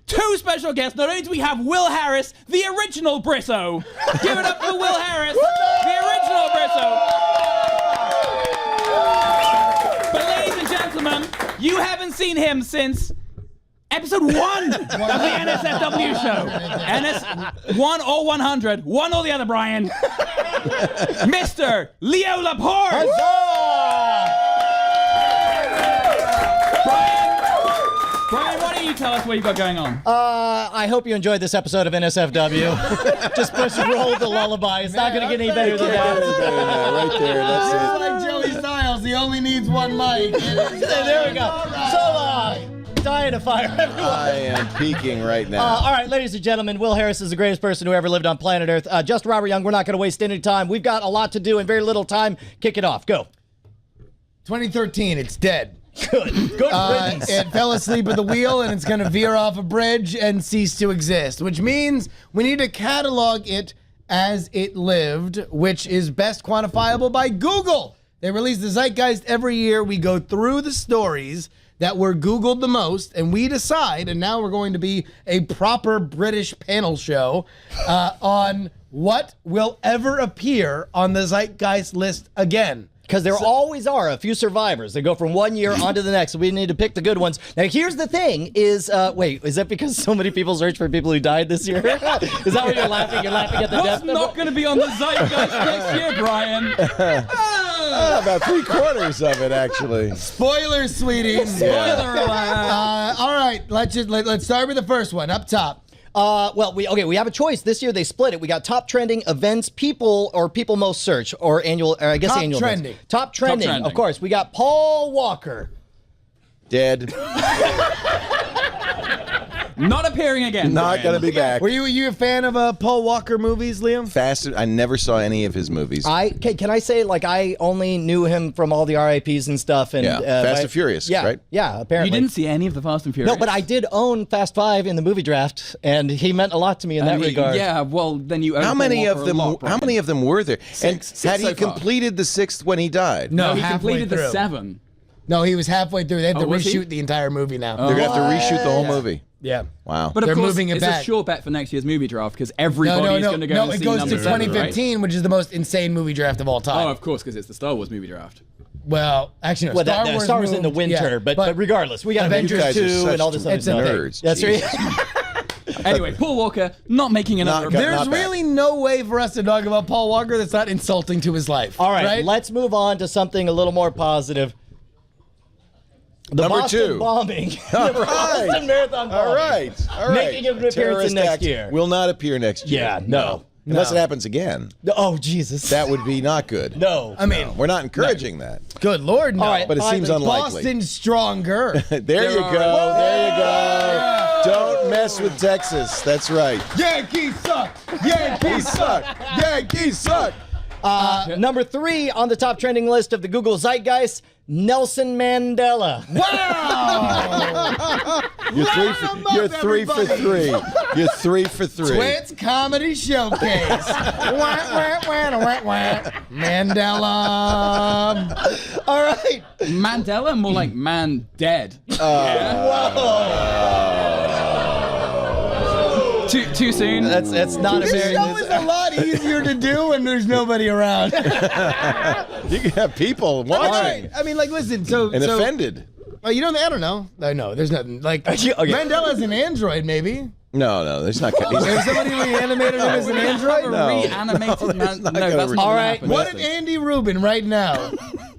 2 special guests. Not only do we have Will Harris, the original Brisso. Give it up for Will Harris, the original Brisso. But ladies and gentlemen, you haven't seen him since episode 1 of the NSFW show. NS1 or 100, one or the other, Brian. Mr. Leo Laporte. Brian, why don't you tell us what you've got going on? I hope you enjoyed this episode of NSFW. Just push roll the lullaby. It's not going to get any better than that. Right there. That's it. Like Joey Styles, He only needs one mic. There we go. So, dying to fire everyone. I am peaking right now. All right, ladies and gentlemen, Will Harris is the greatest person who ever lived on planet Earth. Just Robert Young, we're not going to waste any time. We've got a lot to do and very little time. Kick it off. Go. 2013, it's dead. Good riddance. It fell asleep at the wheel, and it's going to veer off a bridge and cease to exist, which means we need to catalog it as it lived, which is best quantifiable by Google. They release the Zeitgeist every year. We go through the stories that were Googled the most, and we decide, and now we're going to be a proper British panel show on what will ever appear on the Zeitgeist list again. Because there always are a few survivors. They go from one year on to the next. So we need to pick the good ones. Now, here's the thing is, wait, is that because so many people search for people who died this year? Is that why you're laughing? You're laughing at the death number? What's not going to be on the Zeitgeist next year, Brian? About 3/4 of it, actually. Spoilers, sweeties. Spoiler alert. All right, let's start with the first one up top. We have a choice. This year they split it. We got top trending events, people most searched, or annual, or I guess top annual trending. Events. Top trending, of course. We got Paul Walker. Dead. Not appearing again. Not going to be back. Were you a fan of Paul Walker movies, Liam? I never saw any of his movies. Can I say, like, I only knew him from all the RIPs and stuff. And Fast and Furious, right? Yeah, apparently. You didn't see any of the Fast and Furious? No, but I did own Fast 5 in the movie draft, and he meant a lot to me in that regard. Yeah, well, then you own How many Paul of Walker them? a lot, How many of them were there? Six Had he so far. completed the 6th when he died? No, he halfway completed the through. 7. No, he was halfway through. They have to was he? reshoot the entire movie now. They're going to have to reshoot the whole movie. Yeah. Wow. But of They're course, moving it it's back. a sure bet for next year's movie draft because everybody's going to go No, and it see goes number to 7, 2015, right? which is the most insane movie draft of all time. Oh, of course, because it's the Star Wars movie draft. Well, actually, no. Well, Star Wars in the moved, winter, yeah, but regardless, we got Avengers Avengers 2 such and all this other stuff. nerds. That's right. Anyway, Paul Walker not making another. There's really no way for us to talk about Paul Walker that's not insulting to his life. All right, let's move on to something a little more positive. The Number Boston 2. bombing. All The Boston right. Marathon bombing. All right. Making an appearance Terrorist next act year. will not appear next year. Yeah, no. Unless it happens again. Oh, Jesus. That would be not good. No. I mean, We're not encouraging that. good Lord, no. All right, But it seems unlikely. Boston's stronger. There you go. There you go. Don't mess with Texas. That's right. Yankees suck. Yankees suck. Yankees suck. Number 3 on the top trending list of the Google Zeitgeist, Nelson Mandela. Wow. You're 3 for 3. You're 3 for 3. Twit's Comedy Showcase. Mandela. All right. Mandela, more like man dead. Too soon. That's not a This very. show is a lot easier to do when there's nobody around. You can have people watching I mean, like, listen. So and offended. Oh, you don't. I don't know. I know. There's nothing. Like Mandela's an android, maybe. No, there's not. If somebody reanimated him as an android, Reanimated man. No, that's not all right. What if Andy Rubin right now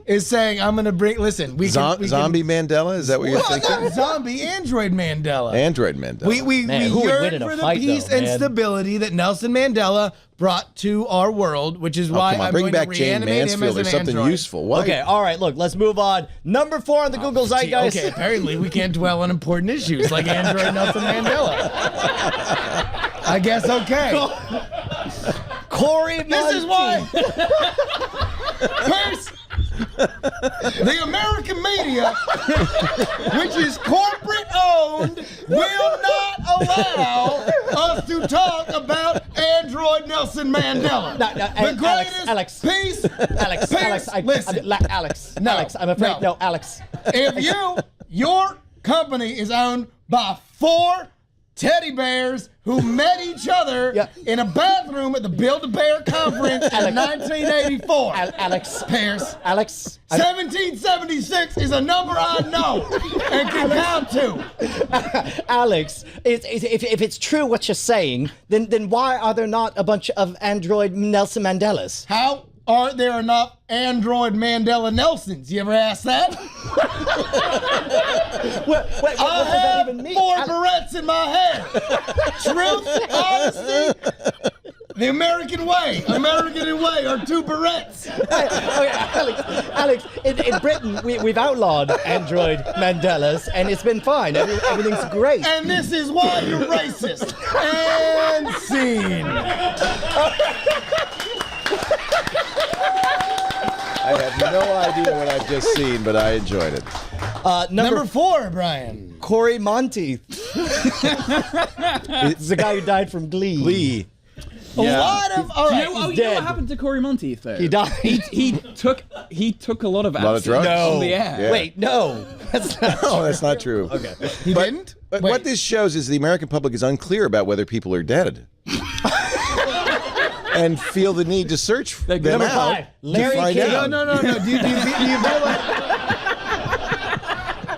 is saying, "I'm going to bring"? Listen, we can Zombie Mandela? Is that what you're thinking? Not zombie Android Mandela. Android Mandela. We Man, who would win yearn in a for the fight, peace though, and man? stability that Nelson Mandela brought to our world, which is why come on, I'm bring going back to Jane reanimate him as Mansfield or an something android. useful. What? Okay, all right, look, let's move on. Number 4 on the Google Zeitgeist. Okay, apparently we can't dwell on important issues like Android Nelson Mandela. I guess okay. Corey This is why. The American media, which is corporate owned, will not allow us to talk about Android Nelson Mandela. The greatest peace. Alex, I'm afraid, no, Alex. If your company is owned by 4 teddy bears who met each other in a bathroom at the Build-A-Bear conference in 1984. Alex. Pierce. Alex. 1776 is a number I know and can count to. Alex, if it's true what you're saying, then why are there not a bunch of Android Nelson Mandelas? How aren't there enough Android Mandela Nelsons? You ever ask that? What does that even mean? 4 barrettes in my hair. Truth, honesty, The American way. American way are 2 barrettes. Okay, Alex, in Britain, we've outlawed Android Mandelas, and it's been fine. Everything's great. And this is why you're racist. And scene. I have no idea what I've just seen, but I enjoyed it. Number 4, Brian. Corey Monteith. It's the guy who died from Glee. A lot of. All right, you know what happened to Corey Monteith though? He died. He took a lot of lot of drugs? on the air. Yeah. Wait, no. That's not No, that's not true. Okay. He didn't? But Wait. what this shows is the American public is unclear about whether people are dead. And feel the need to search them Number out 5, Larry to find King. out. No. Do you feel like...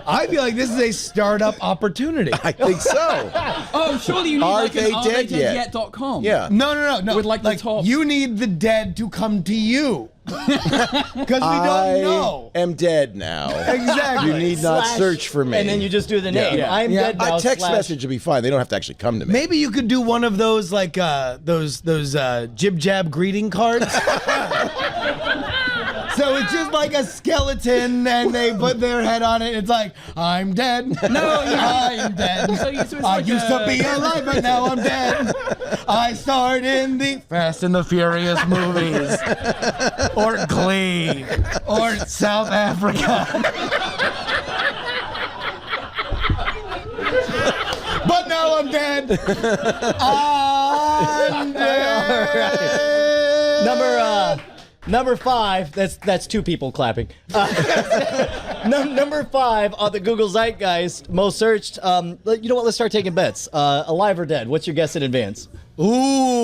I feel like this is a startup opportunity. I think so. Oh, surely you need Are like they an dead yet? areteyet.com. Yeah. No. With like the top. You need the dead to come to you. Because we don't know. I am dead now. Exactly. You need not search for me. And then you just do the name. Yeah. I'm dead now. A text / message would be fine. They don't have to actually come to me. Maybe you could do one of those like those jib jab greeting cards. So it's just like a skeleton, and they put their head on it. It's like, I'm dead. No, I'm dead. So it's I like used to be alive, but now I'm dead. I starred in the Fast and the Furious movies, or Glee, or South Africa. But now I'm dead. I'm dead. Number 5, that's 2 people clapping. Number 5 on the Google Zeitgeist, most searched. You know what? Let's start taking bets. Alive or dead? What's your guess in advance? Ooh,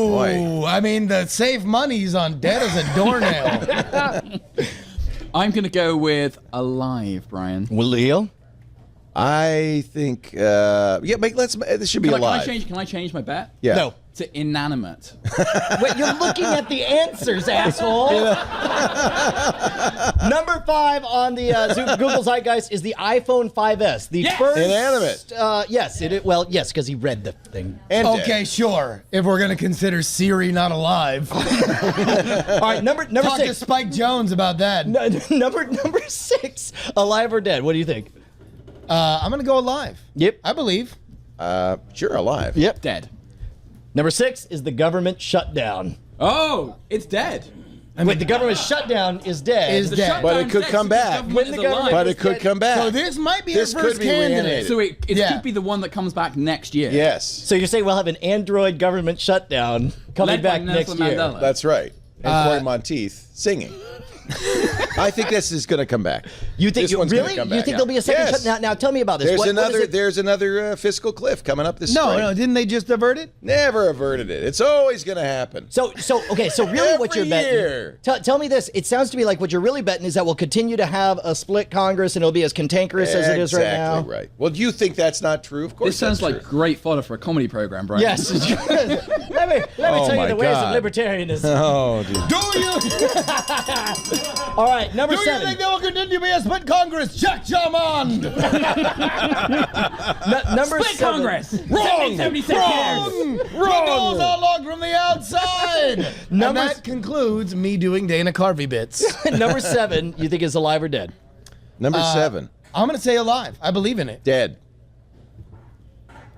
Boy. I mean, the safe money's on dead as a doornail. I'm gonna go with alive, Brian. Will Leo? I think, this should be alive. Can I change my bet? Yeah. No. To inanimate. Wait, you're looking at the answers, asshole. Number 5 on the Google Zeitgeist is the iPhone 5S. The first Inanimate. Yes, yes, because he read the thing. And Okay, dead. sure. If we're gonna consider Siri not alive, All right, number talk to 6. Spike Jones about that. Number 6, alive or dead? What do you think? I'm gonna go alive. Yep. I believe. Sure, alive. Yep. Dead. Number 6 is the government shutdown. Oh, it's dead. Wait, the government shutdown is dead. Is dead. But it could come back. When the government But is it could dead. come back. So this might be This our first could be candidate. reanimated. So it Yeah. could be the one that comes back next year. Yes. So you're saying we'll have an Android government shutdown coming Led by back next Nelson year? Mandela. That's right. And Corey Monteith singing. I think this is going to come back. You think This one's gonna really? come You back. think there'll be a second Yes. shutdown? Now tell me about this. There's What is another. it? There's another fiscal cliff coming up this spring. No, didn't they just avert it? Never averted it. It's always going to happen. So really what Every you're betting, year. tell me this, it sounds to me like what you're really betting is that we'll continue to have a split Congress and it'll be as cantankerous as it is right now. Exactly right. Well, do you think that's not true? Of course This sounds that's like true. great fodder for a comedy program, Brian. Yes. let me tell you my the ways God. of libertarianism. Oh, dude. Do you? All right, number Do you 7. think there will continue to be a split Congress? Check Jamond. Number Split 7. Congress. Wrong. 76 years. Wrong. Windows are locked from the outside. And that concludes me doing Dana Carvey bits. Number 7, you think is alive or dead? Number 7. I'm gonna say alive. I believe in it. Dead.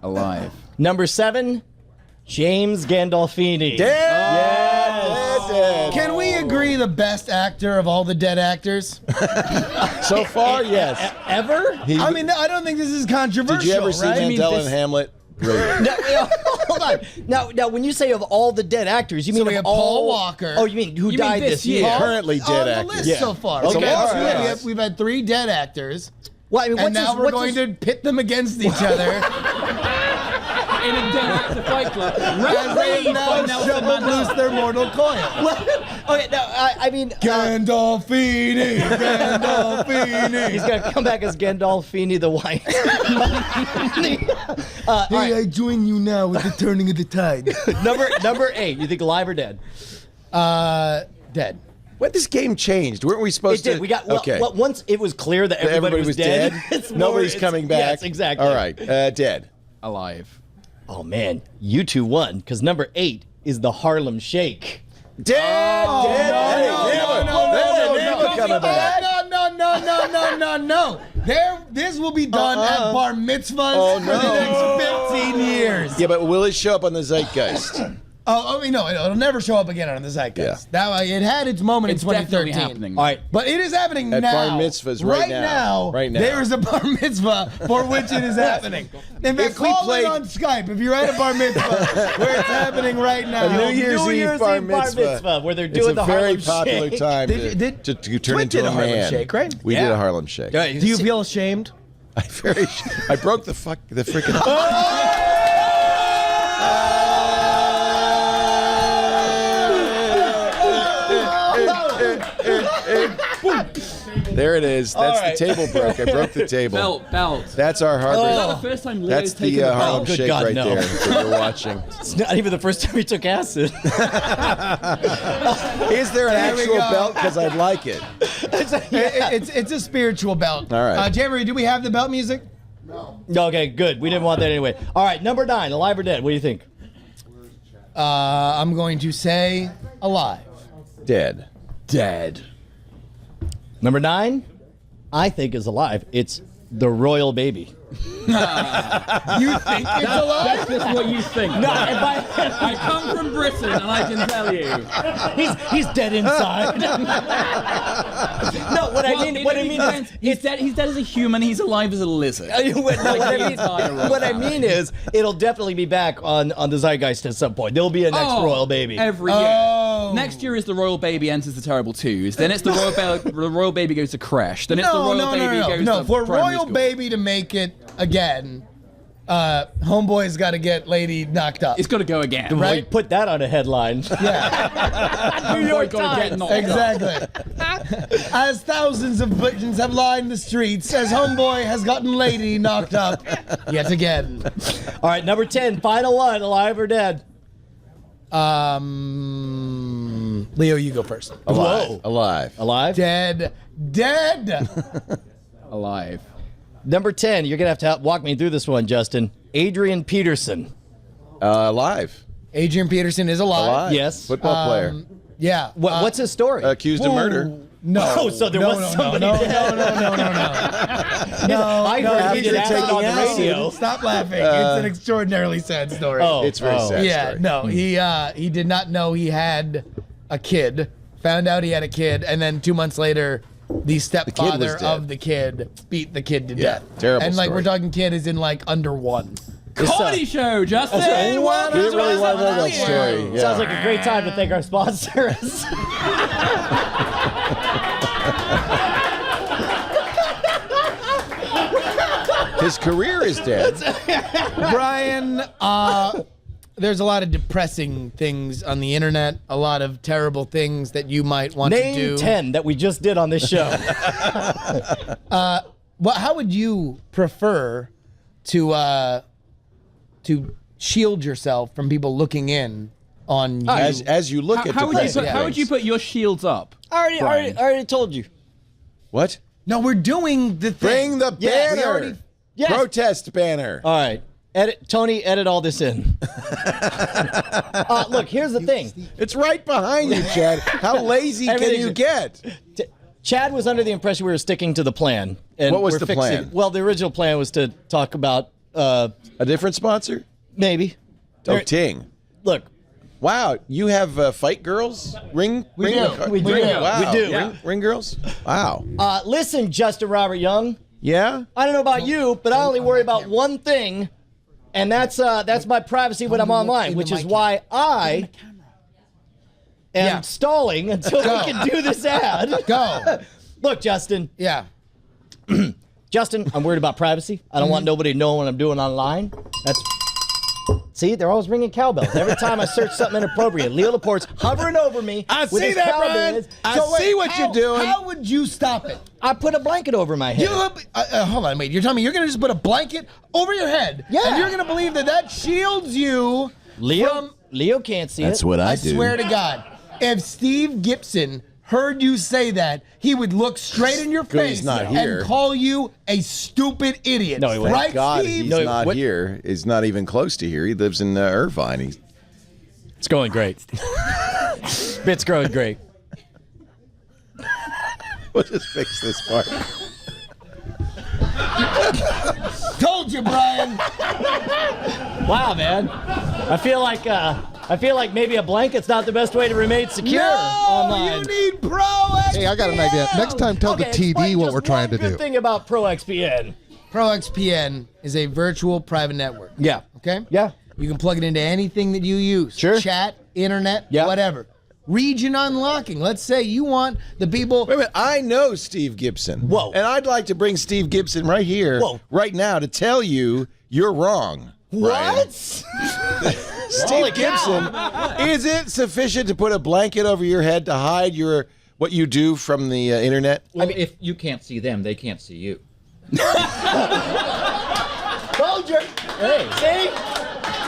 Alive. Number 7, James Gandolfini. Dead. Dead. Can we agree the best actor of all the dead actors? So far, yes. Ever? I mean, I don't think this is controversial. Did you ever see right? Mandela and Hamlet? Brilliant. Hold on. Now, when you say of all the dead actors, you mean we of have all? Paul Walker. Oh, you mean who You died mean this this year? year? Currently dead on the actors. list so far. Okay, So all basically, right. we've had 3 dead actors, Well, I mean, and now we're going to pit them against each other. In a dead actor fight club. As they now shovel loose their mortal coil. Okay, now I mean, Gandolfini, Gandolfini. he's gonna come back as Gandolfini the White. All right, I join you now with the turning of the tide. number 8. You think alive or dead? Dead. When this game changed, weren't we supposed It did. to? We got okay. well, once it was clear that everybody was dead. it's more- Nobody's it's- coming back. Yes, exactly. All right. Dead. Alive. Oh man, you two won because number 8 is the Harlem Shake. Dead. No. This will be done at bar mitzvahs for the next 15 years. Yeah, but will it show up on the Zeitgeist? No, it'll never show up again on the Zeitgeist. Yeah. It had its moment It's in 2013. definitely happening. All right. But it is happening At now. bar mitzvahs right now. Right now. There is a bar mitzvah for which it is happening. In fact, If we call played- in on Skype if you're at a bar mitzvah where it's happening right now. A New Year's Eve bar mitzvah. where they're doing the It's a very Harlem popular Shake. time Did- to turn Twit into did a a Harlem man. Shake, right? We did a Harlem Shake. Do Do you feel ashamed? I broke the freaking. There it is. That's the table broke. I broke the table. Belt. That's our Harlem. Is that the first time Leo's That's taken the the Harlem Good Shake God, right no. there that you're watching. It's not even the first time he took acid. Is there an There we actual go. belt? Because I'd like it. It's a spiritual belt. All right. Jamie, do we have the belt music? Okay, good. We didn't want that anyway. All right, number 9, alive or dead? What do you think? I'm going to say alive. Dead. Number 9, I think is alive. It's the royal baby. You think it's alive? That's just what you think. No, I come from Britain, and I can tell you. he's dead inside. No, what I mean is he's dead as a human. He's alive as a lizard. What I mean is, it'll definitely be back on the Zeitgeist at some point. There'll be a next royal baby. Every year. Next year is the royal baby enters the terrible twos. Then it's the royal baby goes to crash. Then it's the royal baby goes to for primary royal school. baby to make it again, homeboy's got to get lady knocked up. It's got to go again. Well, right? put that on a headline. Yeah, New York gotta get Times. knocked exactly. As thousands of Britons have lined the streets, as homeboy has gotten lady knocked up yet again. All right, number 10, final one, alive or dead? Leo, you go first. Alive? Dead. Alive. Number 10, you're going to have to walk me through this one, Justin. Adrian Peterson. Alive. Adrian Peterson is alive. Yes. Football player. Yeah. What's his story? Accused of murder. No. Oh, so there was somebody dead. No. I heard he did acid on the radio. Stop laughing. It's an extraordinarily sad story. It's very sad. Yeah, story. no, he did not know he had a kid. Found out he had a kid, and then 2 months later, the stepfather of the kid beat the kid to death. Terrible And like story. we're talking kid is in like under 1. Comedy show, Justin. Hey, We really want to know that story. Yeah. Sounds like a great time to thank our sponsors. His career is dead. Brian, there's a lot of depressing things on the internet, a lot of terrible things that you might want to do. Name 10 that we just did on this show. How would you prefer to shield yourself from people looking in on you? As you look at How depressing would you put your shields up? I already told you. What? No, we're doing the thing. Bring the Yes. banner. Yes. Protest banner. All right. Tony, edit all this in. Look, here's the thing. It's right behind you, Chad. How lazy can you get? Chad was under the impression we were sticking to the plan. And What was we're the fixing- plan? Well, the original plan was to talk about A different sponsor? maybe. Oh, Ting. Look, Wow, you have fight girls? Ring? We do. Wow. We do. Ring girls? Wow. listen, Justin Robert Young. Yeah? I don't know about you, but I only worry about one thing, and that's my privacy when I'm online, which is why I am stalling until we can do this ad. Go. Look, Justin. Yeah. Justin, I'm worried about privacy. I don't want nobody to know what I'm doing online. See, they're always ringing cowbells. Every time I search something inappropriate, Leo Laporte's hovering over me. I with see his that, cowbells. Brian. I see what you're doing. How would you stop it? I put a blanket over my head. Hold on, wait. You're telling me you're going to just put a blanket over your head? Yeah. And you're going to believe that shields you Leo can't see That's it. what I I do. swear to God, if Steve Gibson heard you say that, he would look straight in your Good, face he's not here. and call you a stupid idiot. No, he wouldn't. Right, God, Steve? he's not here. He's not even close to here. He lives in Irvine. It's going great. Bit's growing great. We'll just fix this part. Told you, Brian. Wow, man. I feel like maybe a blanket's not the best way to remain secure online. You need Pro XPN. Hey, I got an idea. Next time, tell the TD what we're trying to do. Good thing about ProXPN. ProXPN is a virtual private network. Yeah. Okay? Yeah. You can plug it into anything that you use. Sure. Chat, internet, Yeah. whatever. Region unlocking. Let's say you want the people. Wait a minute. I know Steve Gibson. Whoa. And I'd like to bring Steve Gibson right here, right now, to tell you you're wrong. What? Steve Gibson, is it sufficient to put a blanket over your head to hide what you do from the internet? Well, if you can't see them, they can't see you. Told you. Hey. See?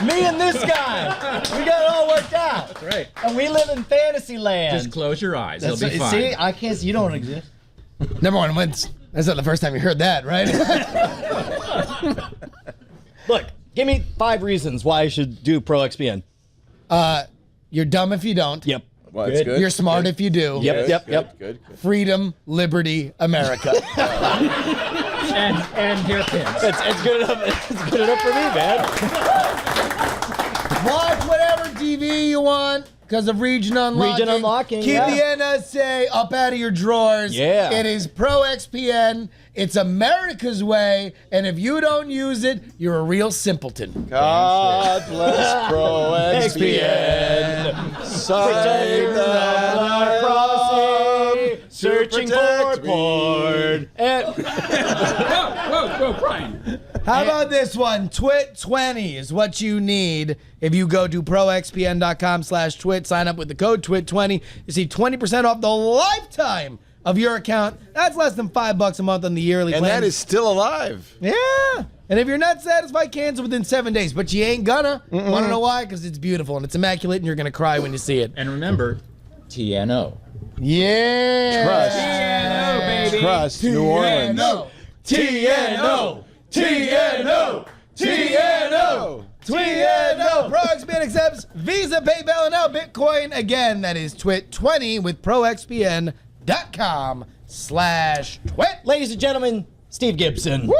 Me and this guy. We got it all worked out. That's right. And we live in fantasy land. Just close your eyes. They'll be fine. See, I can't see. You don't exist. Number one, that's not the first time you heard that, right? Look, give me 5 reasons why I should do ProXPN. You're dumb if you don't. Yep. Well, that's good. You're smart if you do. Yep. Good. Freedom, liberty, America. And hairpins. It's good enough. It's good enough for me, man. Watch whatever TV you want because of region unlocking. Region unlocking, Keep yeah. the NSA up out of your drawers. Yeah. It is ProXPN. It's America's way. And if you don't use it, you're a real simpleton. God bless ProXPN. Sign that prophecy. Searching for porn. Whoa, Brian. How about this one? TWiT 20 is what you need. If you go to proxpn.com/twit, sign up with the code TWIT20, you see 20% off the lifetime of your account. That's less than $5 a month on the yearly And plan. that is still alive. Yeah. And if you're not satisfied, cancel within 7 days. But you ain't gonna. Want to know why? Because it's beautiful and it's immaculate and you're going to cry when you see it. And remember, TNO. Yeah. Trust. TNO, baby. Trust New Orleans. TNO. TNO. TNO. TNO. ProXPN accepts Visa, PayPal, and now Bitcoin. Again, that is TWiT20 with ProXPN.com/twit. Ladies and gentlemen, Steve Gibson. Woo!